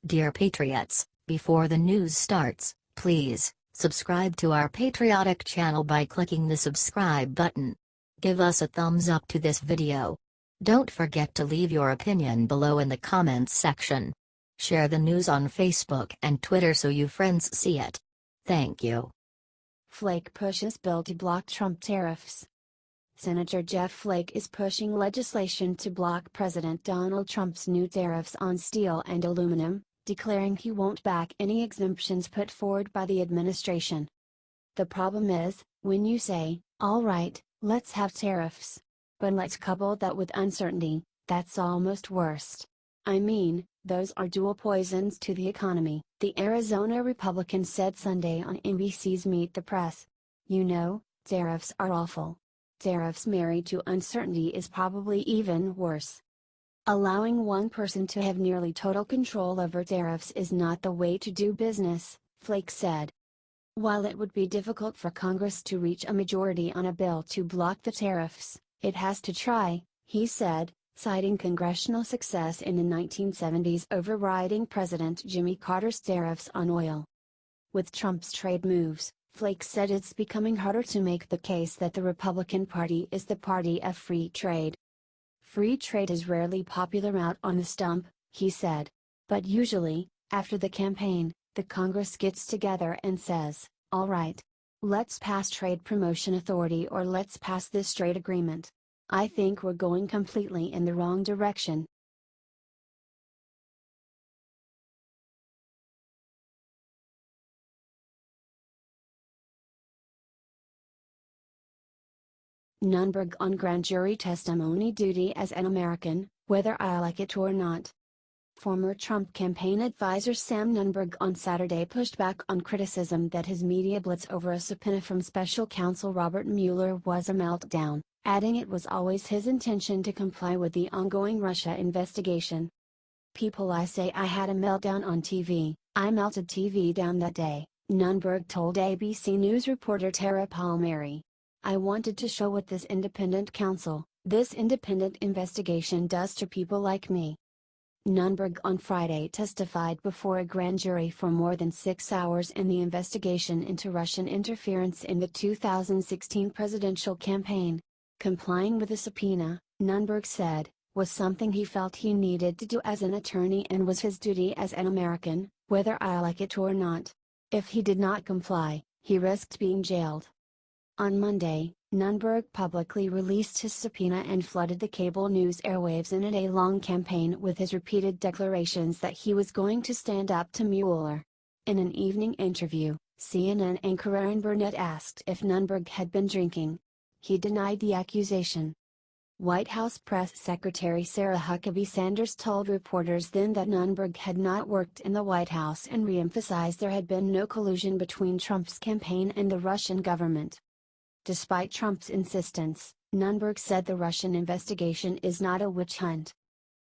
Dear Patriots, before the news starts, please subscribe to our patriotic channel by clicking the subscribe button. Give us a thumbs up to this video. Don't forget to leave your opinion below in the comments section. Share the news on Facebook and Twitter so you friends see it. Thank you. Flake pushes bill to block Trump tariffs. Senator Jeff Flake is pushing legislation to block President Donald Trump's new tariffs on steel and aluminum, declaring he won't back any exemptions put forward by the administration. The problem is, when you say, "All right, let's have tariffs, but let's couple that with uncertainty," that's almost worse. I mean, those are dual poisons to the economy, the Arizona Republican said Sunday on NBC's Meet the Press. You know, tariffs are awful. Tariffs married to uncertainty is probably even worse. Allowing one person to have nearly total control over tariffs is not the way to do business, Flake said. While it would be difficult for Congress to reach a majority on a bill to block the tariffs, it has to try, he said, citing congressional success in the 1970s overriding President Jimmy Carter's tariffs on oil. With Trump's trade moves, Flake said it's becoming harder to make the case that the Republican Party is the party of free trade. Free trade is rarely popular out on the stump, he said. But usually, after the campaign, the Congress gets together and says, "All right. Let's pass trade promotion authority or let's pass this trade agreement." I think we're going completely in the wrong direction. Nunberg on grand jury testimony duty as an American, whether I like it or not. Former Trump campaign advisor Sam Nunberg on Saturday pushed back on criticism that his media blitz over a subpoena from special counsel Robert Mueller was a meltdown, adding it was always his intention to comply with the ongoing Russia investigation. "People say I had a meltdown on TV, I melted TV down that day," Nunberg told ABC News reporter Tara Palmieri. "I wanted to show what this independent counsel, this independent investigation does to people like me." Nunberg on Friday testified before a grand jury for more than 6 hours in the investigation into Russian interference in the 2016 presidential campaign. Complying with the subpoena, Nunberg said, was something he felt he needed to do as an attorney and was his duty as an American, whether I like it or not. If he did not comply, he risked being jailed. On Monday, Nunberg publicly released his subpoena and flooded the cable news airwaves in a day-long campaign with his repeated declarations that he was going to stand up to Mueller. In an evening interview, CNN anchor Aaron Burnett asked if Nunberg had been drinking. He denied the accusation. White House Press Secretary Sarah Huckabee Sanders told reporters then that Nunberg had not worked in the White House and re-emphasized there had been no collusion between Trump's campaign and the Russian government. Despite Trump's insistence, Nunberg said the Russian investigation is not a witch hunt.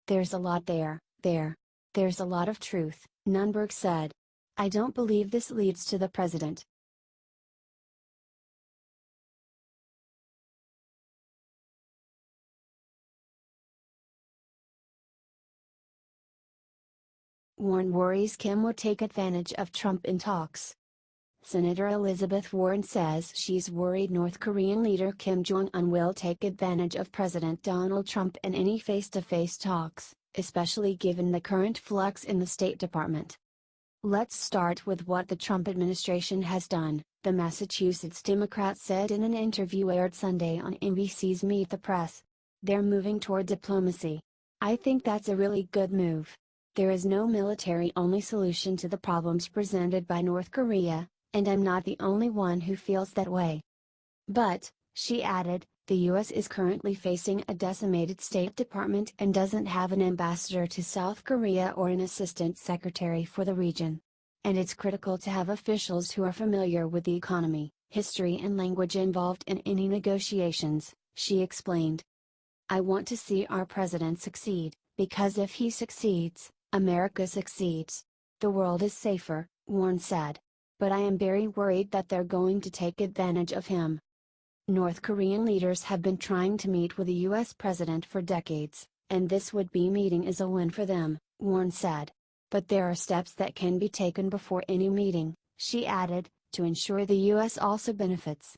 "There's a lot there's a lot of truth," Nunberg said. "I don't believe this leads to the president." Warren worries Kim will take advantage of Trump in talks. Senator Elizabeth Warren says she's worried North Korean leader Kim Jong-un will take advantage of President Donald Trump in any face-to-face talks, especially given the current flux in the State Department. "Let's start with what the Trump administration has done," the Massachusetts Democrat said in an interview aired Sunday on NBC's Meet the Press. "They're moving toward diplomacy. I think that's a really good move. There is no military-only solution to the problems presented by North Korea, and I'm not the only one who feels that way." But, she added, the U.S. is currently facing a decimated State Department and doesn't have an ambassador to South Korea or an assistant secretary for the region. And it's critical to have officials who are familiar with the economy, history and language involved in any negotiations, she explained. "I want to see our president succeed, because if he succeeds, America succeeds. The world is safer," Warren said. "But I am very worried that they're going to take advantage of him." North Korean leaders have been trying to meet with the U.S. president for decades, and this would-be meeting is a win for them, Warren said. But there are steps that can be taken before any meeting, she added, to ensure the U.S. also benefits.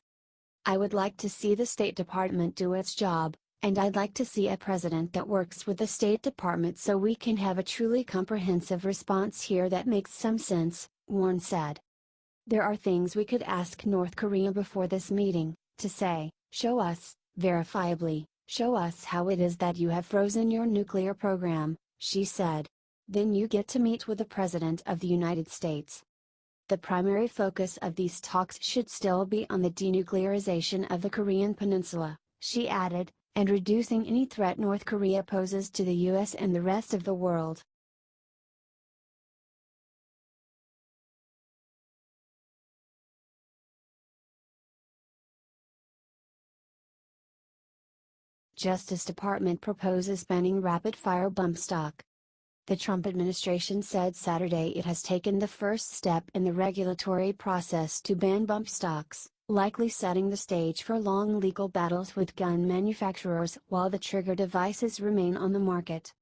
I would like to see the State Department do its job, and I'd like to see a president that works with the State Department so we can have a truly comprehensive response here that makes some sense, Warren said. There are things we could ask North Korea before this meeting, to say, show us, verifiably, show us how it is that you have frozen your nuclear program, she said. Then you get to meet with the President of the United States. The primary focus of these talks should still be on the denuclearization of the Korean Peninsula, she added, and reducing any threat North Korea poses to the U.S. and the rest of the world. Justice Department proposes banning rapid-fire bump stock. The Trump administration said Saturday it has taken the first step in the regulatory process to ban bump stocks, likely setting the stage for long legal battles with gun manufacturers while the trigger devices remain on the market.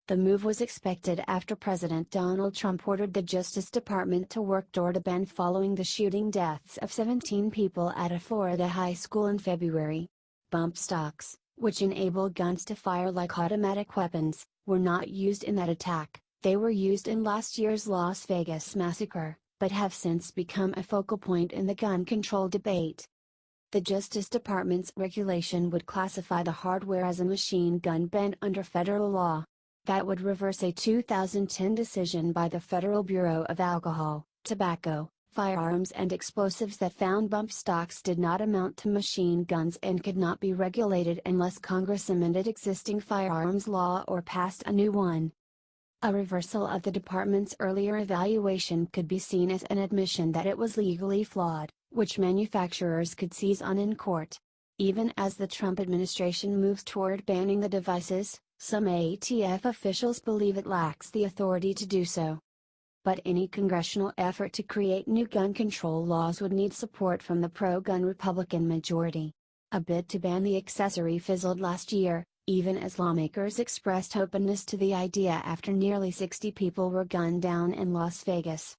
The move was expected after President Donald Trump ordered the Justice Department to work toward a ban following the shooting deaths of 17 people at a Florida high school in February. Bump stocks, which enable guns to fire like automatic weapons, were not used in that attack. They were used in last year's Las Vegas massacre, but have since become a focal point in the gun control debate. The Justice Department's regulation would classify the hardware as a machine gun ban under federal law. That would reverse a 2010 decision by the Federal Bureau of Alcohol, Tobacco, Firearms and Explosives that found bump stocks did not amount to machine guns and could not be regulated unless Congress amended existing firearms law or passed a new one. A reversal of the department's earlier evaluation could be seen as an admission that it was legally flawed, which manufacturers could seize on in court. Even as the Trump administration moves toward banning the devices, some ATF officials believe it lacks the authority to do so. But any congressional effort to create new gun control laws would need support from the pro-gun Republican majority. A bid to ban the accessory fizzled last year, even as lawmakers expressed openness to the idea after nearly 60 people were gunned down in Las Vegas.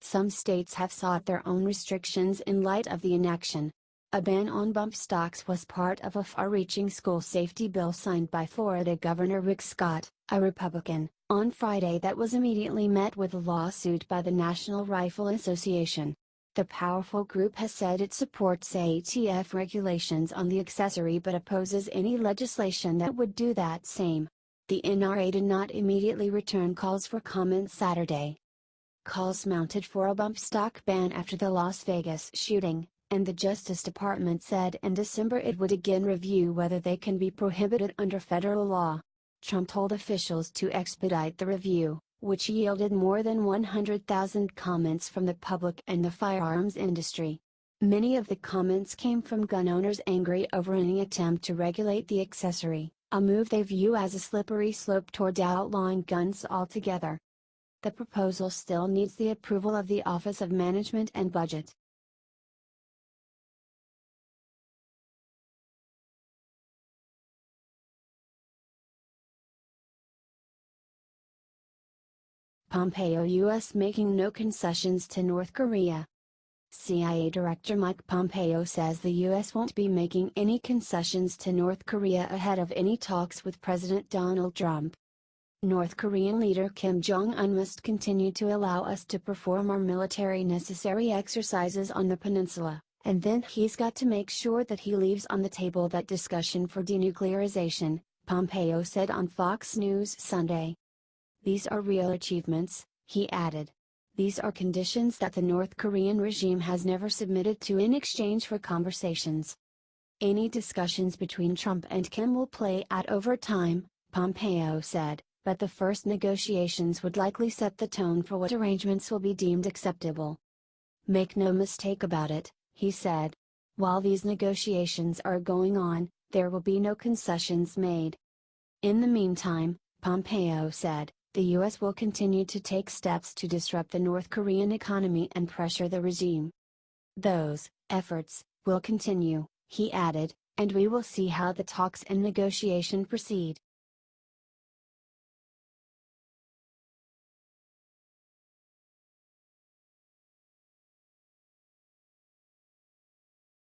Some states have sought their own restrictions in light of the inaction. A ban on bump stocks was part of a far-reaching school safety bill signed by Florida Governor Rick Scott, a Republican, on Friday that was immediately met with a lawsuit by the National Rifle Association. The powerful group has said it supports ATF regulations on the accessory but opposes any legislation that would do that same. The NRA did not immediately return calls for comment Saturday. Calls mounted for a bump stock ban after the Las Vegas shooting, and the Justice Department said in December it would again review whether they can be prohibited under federal law. Trump told officials to expedite the review, which yielded more than 100,000 comments from the public and the firearms industry. Many of the comments came from gun owners angry over any attempt to regulate the accessory, a move they view as a slippery slope toward outlawing guns altogether. The proposal still needs the approval of the Office of Management and Budget. Pompeo US making no concessions to North Korea. CIA Director Mike Pompeo says the U.S. won't be making any concessions to North Korea ahead of any talks with President Donald Trump. North Korean leader Kim Jong-un must continue to allow us to perform our military necessary exercises on the peninsula, and then he's got to make sure that he leaves on the table that discussion for denuclearization, Pompeo said on Fox News Sunday. These are real achievements, he added. These are conditions that the North Korean regime has never submitted to in exchange for conversations. Any discussions between Trump and Kim will play out over time, Pompeo said, but the first negotiations would likely set the tone for what arrangements will be deemed acceptable. Make no mistake about it, he said. While these negotiations are going on, there will be no concessions made. In the meantime, Pompeo said, the U.S. will continue to take steps to disrupt the North Korean economy and pressure the regime. Those efforts will continue, he added, and we will see how the talks and negotiation proceed.